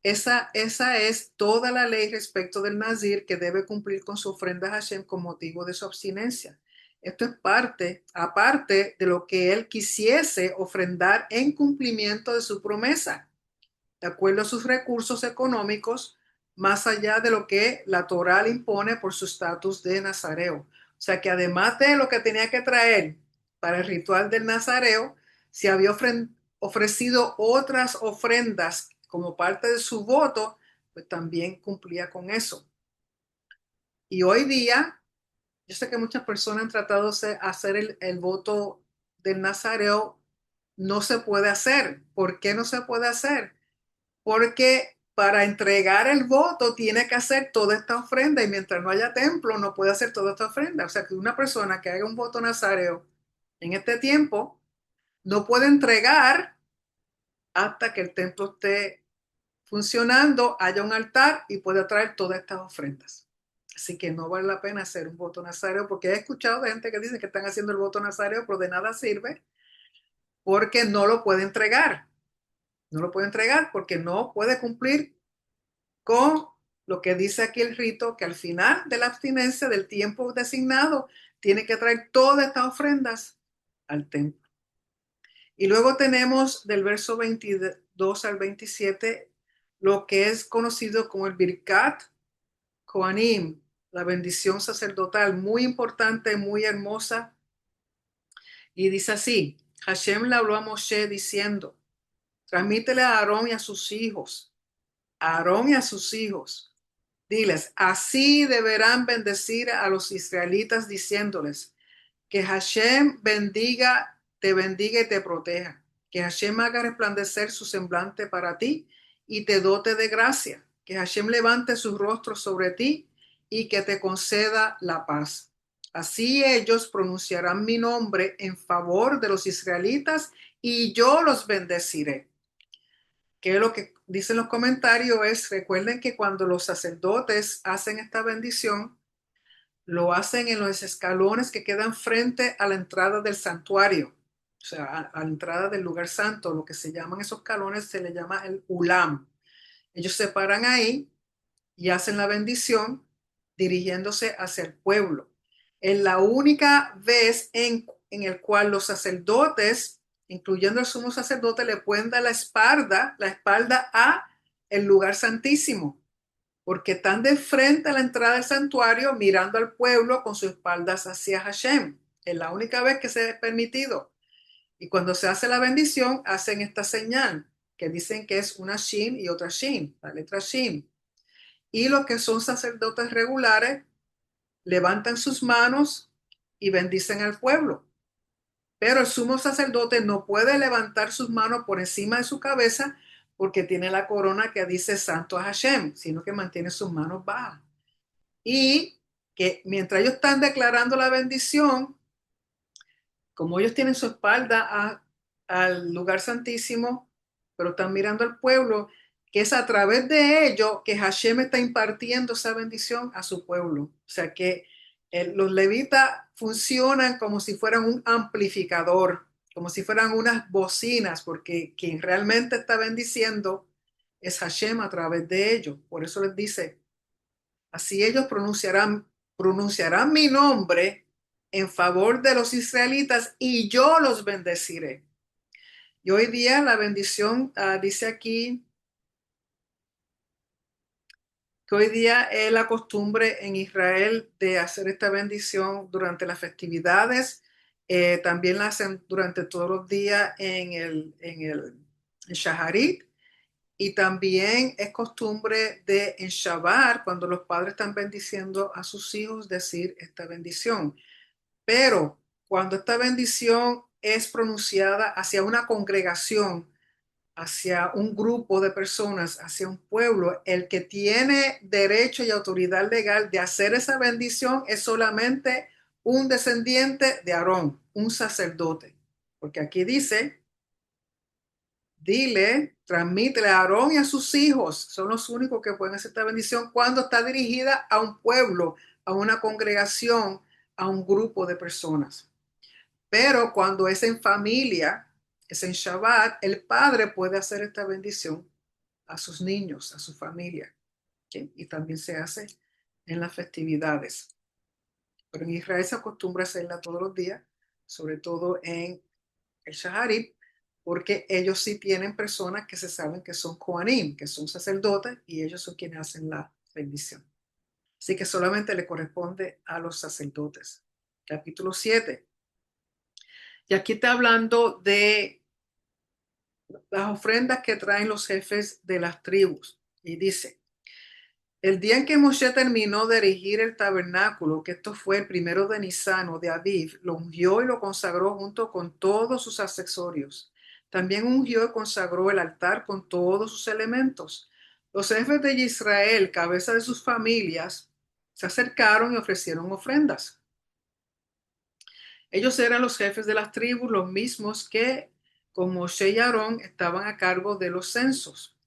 Esa es toda la ley respecto del nazir que debe cumplir con su ofrenda a Hashem con motivo de su abstinencia. Esto es aparte de lo que él quisiese ofrendar en cumplimiento de su promesa, de acuerdo a sus recursos económicos, más allá de lo que la Torá le impone por su estatus de nazareo. O sea que además de lo que tenía que traer para el ritual del nazareo, si había ofrecido otras ofrendas como parte de su voto, pues también cumplía con eso. Y hoy día, yo sé que muchas personas han tratado de hacer el voto del nazareo, no se puede hacer. ¿Por qué no se puede hacer? Porque para entregar el voto tiene que hacer toda esta ofrenda y mientras no haya templo no puede hacer toda esta ofrenda. O sea que una persona que haga un voto nazareo en este tiempo no puede entregar hasta que el templo esté funcionando, haya un altar y pueda traer todas estas ofrendas. Así que no vale la pena hacer un voto nazareo porque he escuchado de gente que dice que están haciendo el voto nazareo, pero de nada sirve porque no lo puede entregar. No lo puede entregar porque no puede cumplir con lo que dice aquí el rito, que al final de la abstinencia del tiempo designado tiene que traer todas estas ofrendas al templo. Y luego tenemos del verso 22 al 27 lo que es conocido como el Birkat Kohanim, la bendición sacerdotal, muy importante, muy hermosa. Y dice así, Hashem le habló a Moshe diciendo, transmítele a Aarón y a sus hijos, a Aarón y a sus hijos. Diles, así deberán bendecir a los israelitas diciéndoles, que Hashem bendiga y te proteja. Que Hashem haga resplandecer su semblante para ti y te dote de gracia. Que Hashem levante su rostro sobre ti y que te conceda la paz. Así ellos pronunciarán mi nombre en favor de los israelitas y yo los bendeciré. Que lo que dicen los comentarios es, recuerden que cuando los sacerdotes hacen esta bendición, lo hacen en los escalones que quedan frente a la entrada del santuario, o sea, a la entrada del lugar santo, lo que se llaman esos escalones se le llama el ulam. Ellos se paran ahí y hacen la bendición dirigiéndose hacia el pueblo. Es la única vez en el cual los sacerdotes, incluyendo el sumo sacerdote, le pueden dar la espalda a el lugar santísimo porque están de frente a la entrada del santuario mirando al pueblo con sus espaldas hacia Hashem. Es la única vez que se es permitido. Y cuando se hace la bendición, hacen esta señal, que dicen que es una Shin y otra Shin, la letra Shin. Y los que son sacerdotes regulares levantan sus manos y bendicen al pueblo. Pero el sumo sacerdote no puede levantar sus manos por encima de su cabeza porque tiene la corona que dice Santo a Hashem, sino que mantiene sus manos bajas. Y que mientras ellos están declarando la bendición, como ellos tienen su espalda al lugar santísimo, pero están mirando al pueblo, que es a través de ello que Hashem está impartiendo esa bendición a su pueblo. O sea que los levitas funcionan como si fueran un amplificador, como si fueran unas bocinas, porque quien realmente está bendiciendo es Hashem a través de ellos. Por eso les dice, así ellos pronunciarán mi nombre en favor de los israelitas y yo los bendeciré. Y hoy día la bendición, dice aquí, que hoy día es la costumbre en Israel de hacer esta bendición durante las festividades. También la hacen durante todos los días en Shaharit. Y también es costumbre de en Shabbat, cuando los padres están bendiciendo a sus hijos, decir esta bendición. Pero cuando esta bendición es pronunciada hacia una congregación, hacia un grupo de personas, hacia un pueblo, el que tiene derecho y autoridad legal de hacer esa bendición es solamente un descendiente de Aarón, un sacerdote. Porque aquí dice, dile, transmítele a Aarón y a sus hijos, son los únicos que pueden hacer esta bendición cuando está dirigida a un pueblo, a una congregación, a un grupo de personas. Pero cuando es en familia, es en Shabbat, el padre puede hacer esta bendición a sus niños, a su familia. ¿Okay? Y también se hace en las festividades. Pero en Israel se acostumbra a hacerla todos los días, sobre todo en el Shaharit, porque ellos sí tienen personas que se saben que son Kohanim, que son sacerdotes, y ellos son quienes hacen la bendición. Así que solamente le corresponde a los sacerdotes. Capítulo 7. Y aquí está hablando de las ofrendas que traen los jefes de las tribus. Y dice, el día en que Moshe terminó de erigir el tabernáculo, que esto fue el primero de Nisan o de Aviv, lo ungió y lo consagró junto con todos sus accesorios. También ungió y consagró el altar con todos sus elementos. Los jefes de Israel, cabeza de sus familias, se acercaron y ofrecieron ofrendas. Ellos eran los jefes de las tribus, los mismos que con Moshe y Aarón estaban a cargo de los censos.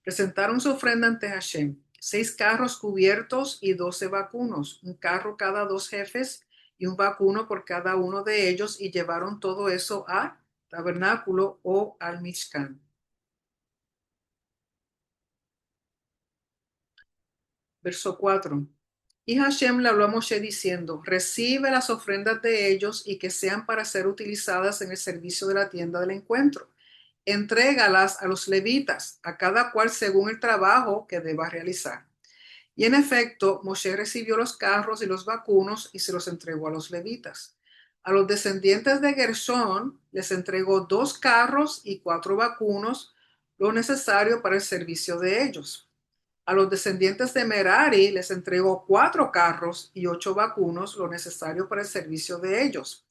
Presentaron su ofrenda ante Hashem, 6 carros cubiertos y 12 vacunos, un carro cada 2 jefes y un vacuno por cada uno de ellos, y llevaron todo eso al tabernáculo o al Mishkan. Verso 4. Y Hashem le habló a Moshe diciendo, recibe las ofrendas de ellos y que sean para ser utilizadas en el servicio de la tienda del encuentro. Entrégalas a los levitas, a cada cual según el trabajo que deba realizar. Y en efecto, Moshe recibió los carros y los vacunos y se los entregó a los levitas. A los descendientes de Gershón les entregó 2 carros y 4 vacunos, lo necesario para el servicio de ellos. A los descendientes de Merari les entregó 4 carros y 8 vacunos, lo necesario para el servicio de ellos.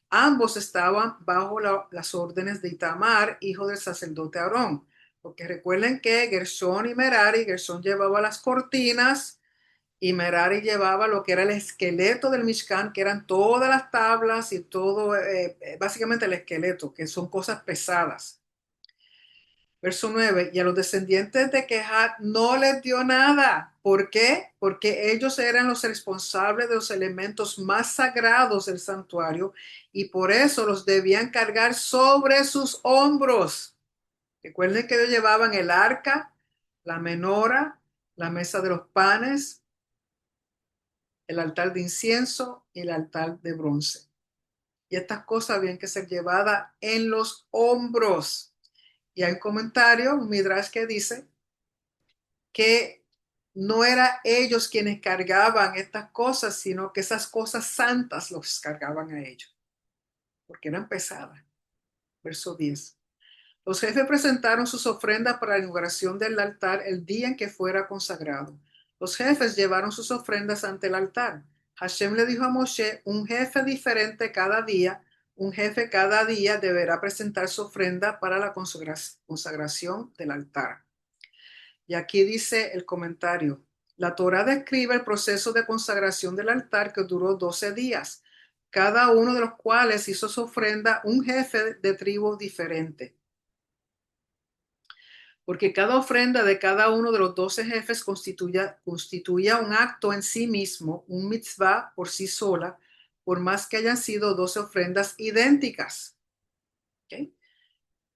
Ambos estaban bajo las órdenes de Itamar, hijo del sacerdote Aarón. Porque recuerden que Gershón y Merari, Gershón llevaba las cortinas y Merari llevaba lo que era el esqueleto del Mishkan, que eran todas las tablas y todo, básicamente el esqueleto, que son cosas pesadas. Verso 9, y a los descendientes de Kehat no les dio nada. ¿Por qué? Porque ellos eran los responsables de los elementos más sagrados del santuario y por eso los debían cargar sobre sus hombros. Recuerden que ellos llevaban el arca, la menora, la mesa de los panes, el altar de incienso y el altar de bronce. Y estas cosas habían que ser llevadas en los hombros. Y hay un comentario, un midrash que dice que no eran ellos quienes cargaban estas cosas, sino que esas cosas santas los cargaban a ellos, porque eran pesadas. Verso 10. Los jefes presentaron sus ofrendas para la inauguración del altar el día en que fuera consagrado. Los jefes llevaron sus ofrendas ante el altar. Hashem le dijo a Moshe, un jefe diferente cada día, un jefe cada día deberá presentar su ofrenda para la consagración del altar. Y aquí dice el comentario, la Torá describe el proceso de consagración del altar que duró 12 días, cada uno de los cuales hizo su ofrenda un jefe de tribu diferente. porque cada ofrenda de cada uno de los 12 jefes constituía un acto en sí mismo, un mitzvah por sí sola, por más que hayan sido 12 ofrendas idénticas. ¿Ok?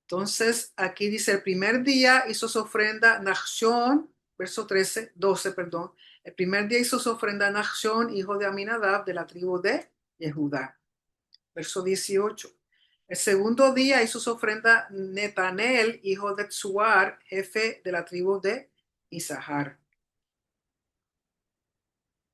Entonces, aquí dice, el primer día hizo su ofrenda Nachshon, verso 12, perdón. El primer día hizo su ofrenda Nachshon, hijo de Aminadab, de la tribu de Judá. Verso 18. El segundo día hizo su ofrenda Netanel, hijo de Tsuar, jefe de la tribu de Isahar.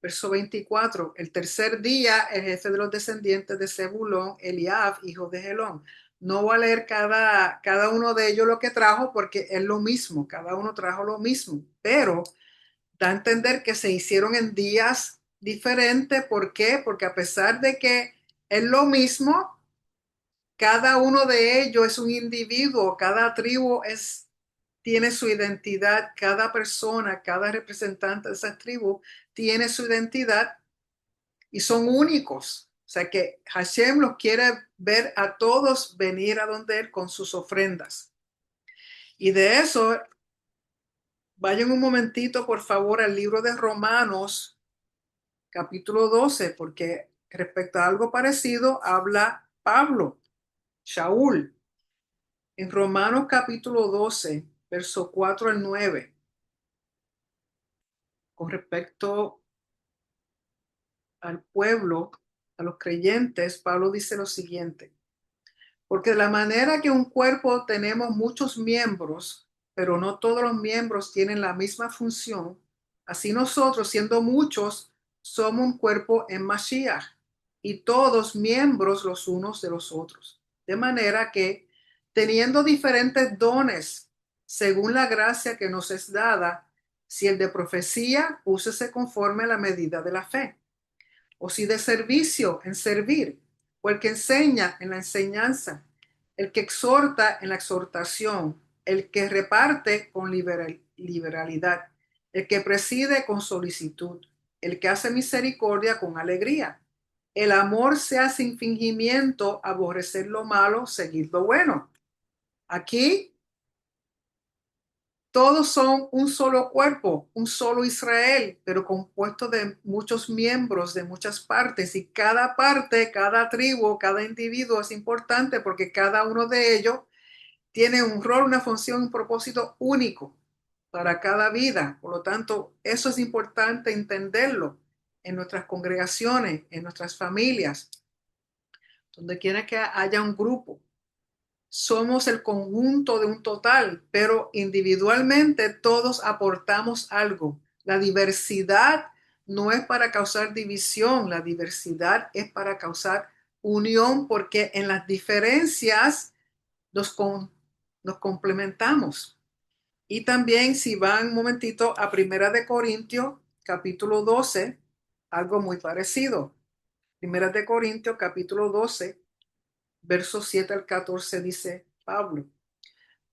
Verso 24. El tercer día, el jefe de los descendientes de Zebulón, Eliab, hijo de Helón. No voy a leer cada uno de ellos lo que trajo porque es lo mismo, cada uno trajo lo mismo, pero da a entender que se hicieron en días diferentes. ¿Por qué? Porque a pesar de que es lo mismo, cada uno de ellos es un individuo, cada tribu tiene su identidad, cada persona, cada representante de esa tribu tiene su identidad y son únicos. O sea que Hashem los quiere ver a todos venir a donde Él con sus ofrendas. Y de eso, vayan un momentito, por favor, al libro de Romanos, capítulo 12, porque respecto a algo parecido habla Pablo, Shaul. En Romanos capítulo 12, verso 4 al 9, con respecto al pueblo, a los creyentes, Pablo dice lo siguiente: porque de la manera que un cuerpo tenemos muchos miembros, pero no todos los miembros tienen la misma función, así nosotros, siendo muchos, somos un cuerpo en Mashiach, y todos miembros los unos de los otros. De manera que, teniendo diferentes dones, según la gracia que nos es dada, si el de profecía, úsese conforme a la medida de la fe, o si de servicio, en servir, o el que enseña en la enseñanza, el que exhorta en la exhortación, el que reparte con liberalidad, el que preside con solicitud, el que hace misericordia con alegría. El amor sea sin fingimiento, aborrecer lo malo, seguir lo bueno. Aquí todos son un solo cuerpo, un solo Israel, pero compuesto de muchos miembros de muchas partes, y cada parte, cada tribu, cada individuo es importante porque cada uno de ellos tiene un rol, una función, un propósito único para cada vida. Por lo tanto, eso es importante entenderlo en nuestras congregaciones, en nuestras familias, donde quiera que haya un grupo. Somos el conjunto de un total, pero individualmente todos aportamos algo. La diversidad no es para causar división, la diversidad es para causar unión, porque en las diferencias nos complementamos. Y también si van un momentito a Primera de Corintios, capítulo 12, algo muy parecido. Primera de Corintios, capítulo 12, versos 7 al 14 dice Pablo: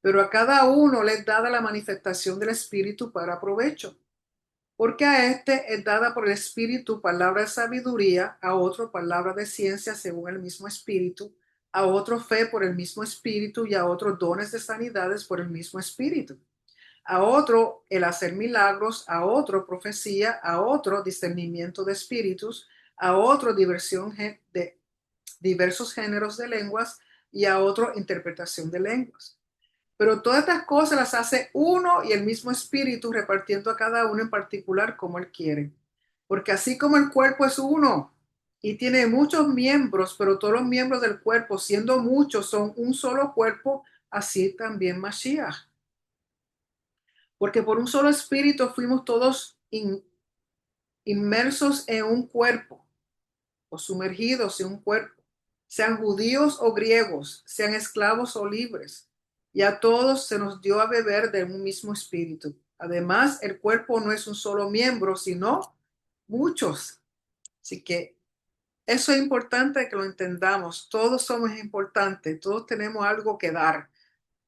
pero a cada uno le es dada la manifestación del Espíritu para provecho, porque a este es dada por el Espíritu palabra de sabiduría, a otro palabra de ciencia según el mismo Espíritu, a otro fe por el mismo Espíritu, y a otros dones de sanidades por el mismo Espíritu, a otro el hacer milagros, a otro profecía, a otro discernimiento de espíritus, a otro diversión de diversos géneros de lenguas, y a otro interpretación de lenguas. Pero todas estas cosas las hace uno y el mismo espíritu, repartiendo a cada uno en particular como él quiere. Porque así como el cuerpo es uno y tiene muchos miembros, pero todos los miembros del cuerpo, siendo muchos, son un solo cuerpo, así también Mashiach. Porque por un solo espíritu fuimos todos inmersos en un cuerpo, o sumergidos en un cuerpo, sean judíos o griegos, sean esclavos o libres, y a todos se nos dio a beber de un mismo espíritu. Además, el cuerpo no es un solo miembro, sino muchos. Así que eso es importante que lo entendamos. Todos somos importantes, todos tenemos algo que dar,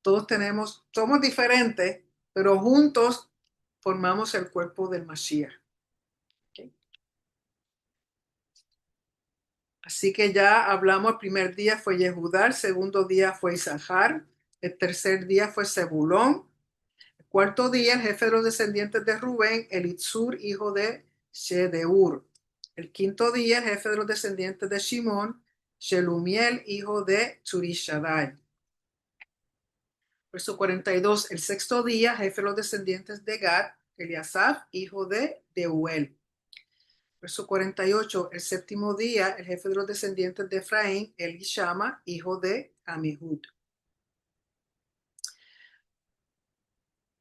somos diferentes, pero juntos formamos el cuerpo del Mashiach. ¿Ok? Así que ya hablamos, el primer día fue Yehudá, el segundo día fue Isahar, el tercer día fue Zebulón, cuarto día, el jefe de los descendientes de Rubén, Elitsur, hijo de Shedeur. El quinto día, el jefe de los descendientes de Shimón, Shelumiel, hijo de Tsurishadai. Verso 42. El sexto día, jefe de los descendientes de Gad, Eliasaf, hijo de Deuel. Verso 48. El séptimo día, el jefe de los descendientes de Efraín, Elishama, hijo de Amihud.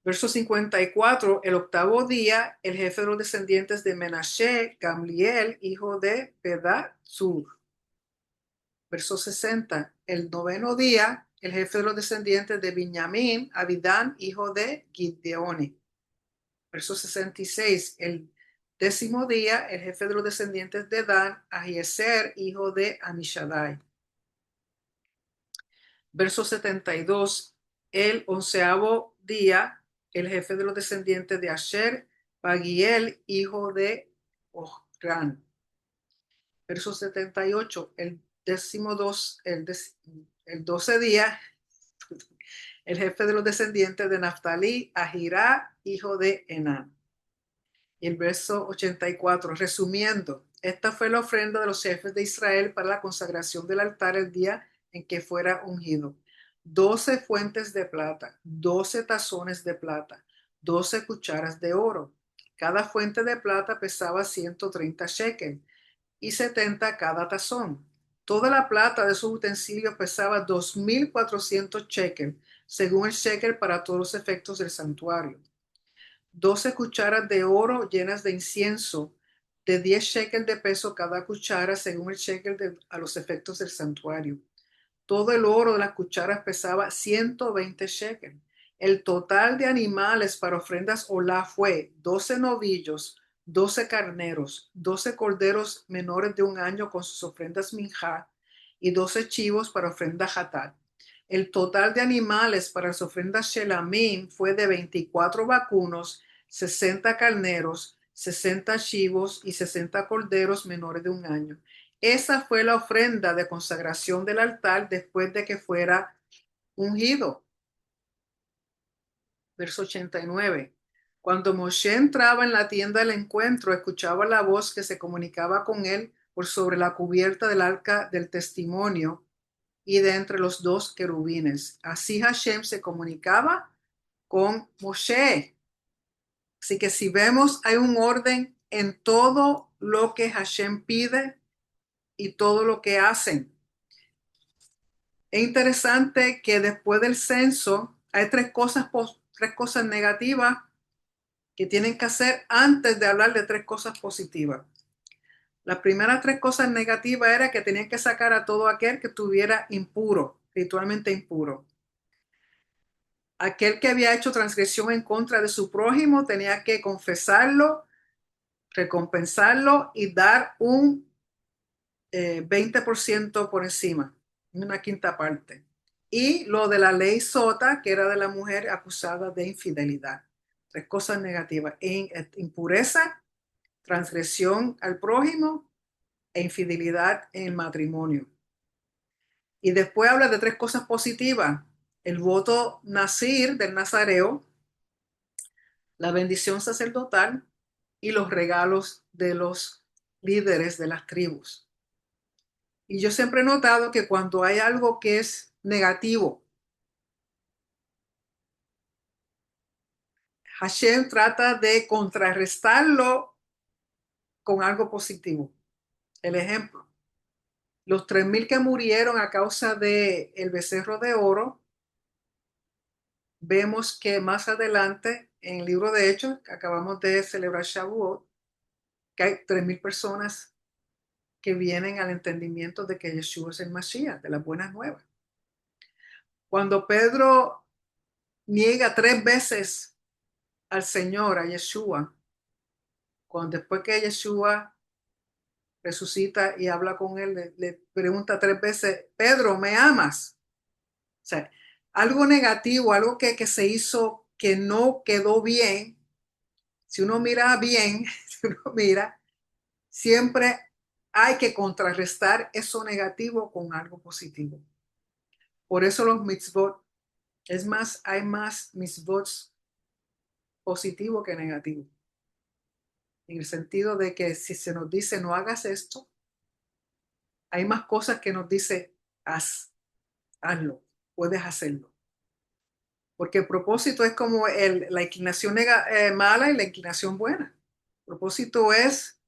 Verso 54, el octavo día, el jefe de los descendientes de Menashe, Gamliel, hijo de Pedazur. Verso 60, el noveno día, el jefe de los descendientes de Binyamin, Abidán, hijo de Gideoni. Verso 66, el décimo día, el jefe de los descendientes de Dan, Ahieser, hijo de Amishadai. Verso 72, el onceavo día, el jefe de los descendientes de Asher, Pagiel, hijo de Ohran. Verso 78, el el 12 día, el jefe de los descendientes de Naftali, Ahirá, hijo de Enán. Y el verso 84, resumiendo, esta fue la ofrenda de los jefes de Israel para la consagración del altar el día en que fuera ungido. 12 fuentes de plata, 12 tazones de plata, 12 cucharas de oro. Cada fuente de plata pesaba 130 shekel y 70 cada tazón. Toda la plata de sus utensilios pesaba 2.400 shekel, según el shekel para todos los efectos del santuario. 12 cucharas de oro llenas de incienso, de 10 shekel de peso cada cuchara, según el shekel a los efectos del santuario. Todo el oro de las cucharas pesaba 120 shekel. El total de animales para ofrendas olá fue 12 novillos, 12 carneros, 12 corderos menores de un año con sus ofrendas minjá y 12 chivos para ofrenda hatat. El total de animales para las ofrendas shelamim fue de 24 vacunos, 60 carneros, 60 chivos y 60 corderos menores de un año. Esa fue la ofrenda de consagración del altar después de que fuera ungido. Verso 89. Cuando Moshe entraba en la tienda del encuentro, escuchaba la voz que se comunicaba con él por sobre la cubierta del arca del testimonio y de entre los dos querubines. Así Hashem se comunicaba con Moshe. Así que si vemos, hay un orden en todo lo que Hashem pide y todo lo que hacen. Es interesante que después del censo hay tres cosas negativas que tienen que hacer antes de hablar de tres cosas positivas. Las primeras tres cosas negativas era que tenían que sacar a todo aquel que estuviera impuro, ritualmente impuro. Aquel que había hecho transgresión en contra de su prójimo tenía que confesarlo, recompensarlo y dar un 20% por encima, una quinta parte. Y lo de la ley sota, que era de la mujer acusada de infidelidad. Tres cosas negativas: impureza, transgresión al prójimo e infidelidad en el matrimonio. Y después habla de tres cosas positivas: el voto nazir del nazareo, la bendición sacerdotal y los regalos de los líderes de las tribus. Y yo siempre he notado que cuando hay algo que es negativo, Hashem trata de contrarrestarlo con algo positivo. El ejemplo, los 3.000 que murieron a causa del becerro de oro, vemos que más adelante en el libro de Hechos, que acabamos de celebrar Shavuot, que hay 3.000 personas que vienen al entendimiento de que Yeshua es el Mashiach, de las buenas nuevas. Cuando Pedro niega 3 veces al Señor, a Yeshua, cuando después que Yeshua resucita y habla con él, le pregunta 3 veces: Pedro, ¿me amas? O sea, algo negativo, algo que se hizo que no quedó bien. Si uno mira bien, si uno mira, siempre hay que contrarrestar eso negativo con algo positivo. Por eso los mitzvot, es más, hay más mitzvot positivo que negativo. En el sentido de que si se nos dice no hagas esto, hay más cosas que nos dice hazlo, puedes hacerlo. Porque el propósito es como la inclinación mala y la inclinación buena. El propósito es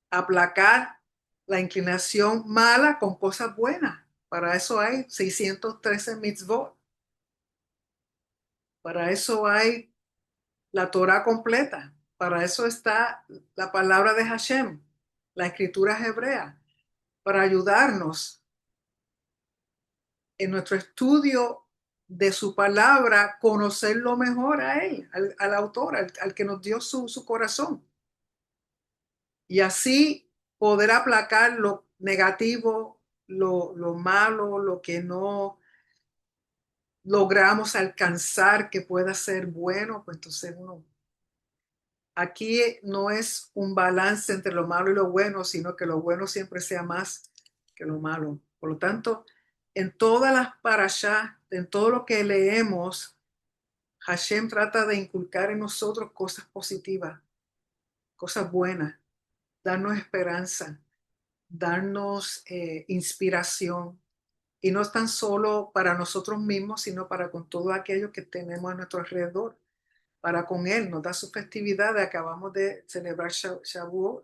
aplacar la inclinación mala con cosas buenas. Para eso hay 613 mitzvot. Para eso hay la Torah completa. Para eso está la palabra de Hashem, la escritura hebrea, para ayudarnos en nuestro estudio de su palabra, conocerlo mejor a él, al autor, al que nos dio su corazón. Y así poder aplacar lo negativo, lo malo, lo que no logramos alcanzar que pueda ser bueno, pues entonces uno, aquí no es un balance entre lo malo y lo bueno, sino que lo bueno siempre sea más que lo malo. Por lo tanto, en todas las parashá, en todo lo que leemos, Hashem trata de inculcar en nosotros cosas positivas, cosas buenas, darnos esperanza, darnos inspiración. Y no es tan solo para nosotros mismos, sino para con todo aquello que tenemos a nuestro alrededor. Para con Él nos da su festividad. Acabamos de celebrar Shavuot.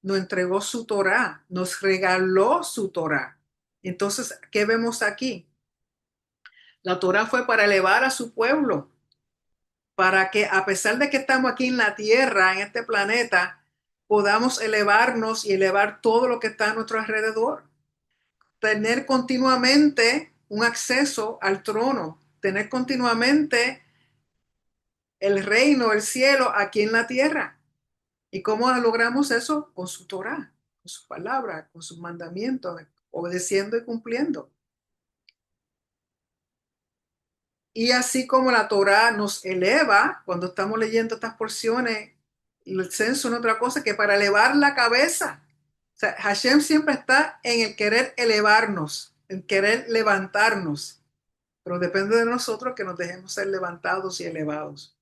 Nos entregó su Torah, nos regaló su Torah. Entonces, ¿qué vemos aquí? La Torah fue para elevar a su pueblo, para que a pesar de que estamos aquí en la tierra, en este planeta, podamos elevarnos y elevar todo lo que está a nuestro alrededor. Tener continuamente un acceso al trono, tener continuamente el reino, el cielo aquí en la tierra. ¿Y cómo logramos eso? Con su Torah, con su palabra, con sus mandamientos, obedeciendo y cumpliendo. Y así como la Torah nos eleva, cuando estamos leyendo estas porciones, el censo no es otra cosa que para elevar la cabeza. O sea, Hashem siempre está en el querer elevarnos, en querer levantarnos, pero depende de nosotros que nos dejemos ser levantados y elevados.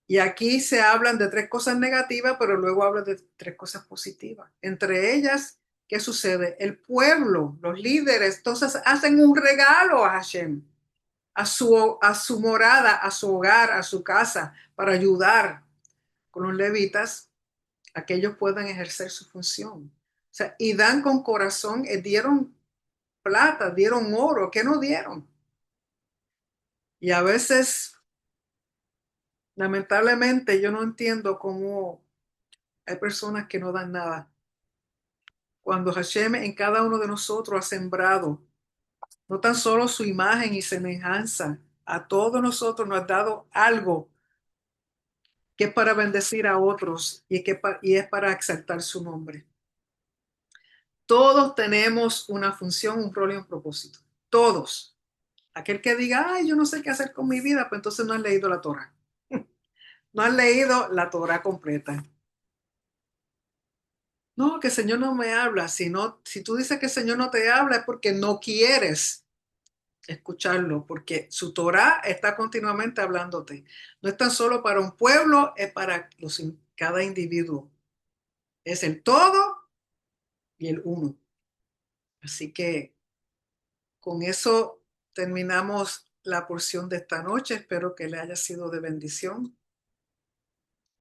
Y aquí se hablan de tres cosas negativas, pero luego habla de tres cosas positivas. Entre ellas, ¿qué sucede? El pueblo, los líderes, entonces hacen un regalo a Hashem, a su morada, a su hogar, a su casa, para ayudar con los levitas a que ellos puedan ejercer su función. O sea, y dan con corazón, dieron plata, dieron oro, ¿qué no dieron? Y a veces, lamentablemente, yo no entiendo cómo hay personas que no dan nada. Cuando Hashem en cada uno de nosotros ha sembrado, no tan solo su imagen y semejanza, a todos nosotros nos ha dado algo que es para bendecir a otros y es para exaltar su nombre. Todos tenemos una función, un rol y un propósito. Todos. Aquel que diga, ay, yo no sé qué hacer con mi vida, pues entonces no has leído la Torah. No has leído la Torah completa. No, que el Señor no me habla. Si tú dices que el Señor no te habla es porque no quieres escucharlo, porque su Torah está continuamente hablándote. No es tan solo para un pueblo, es para cada individuo. Es el todo y el uno. Así que con eso terminamos la porción de esta noche. Espero que le haya sido de bendición.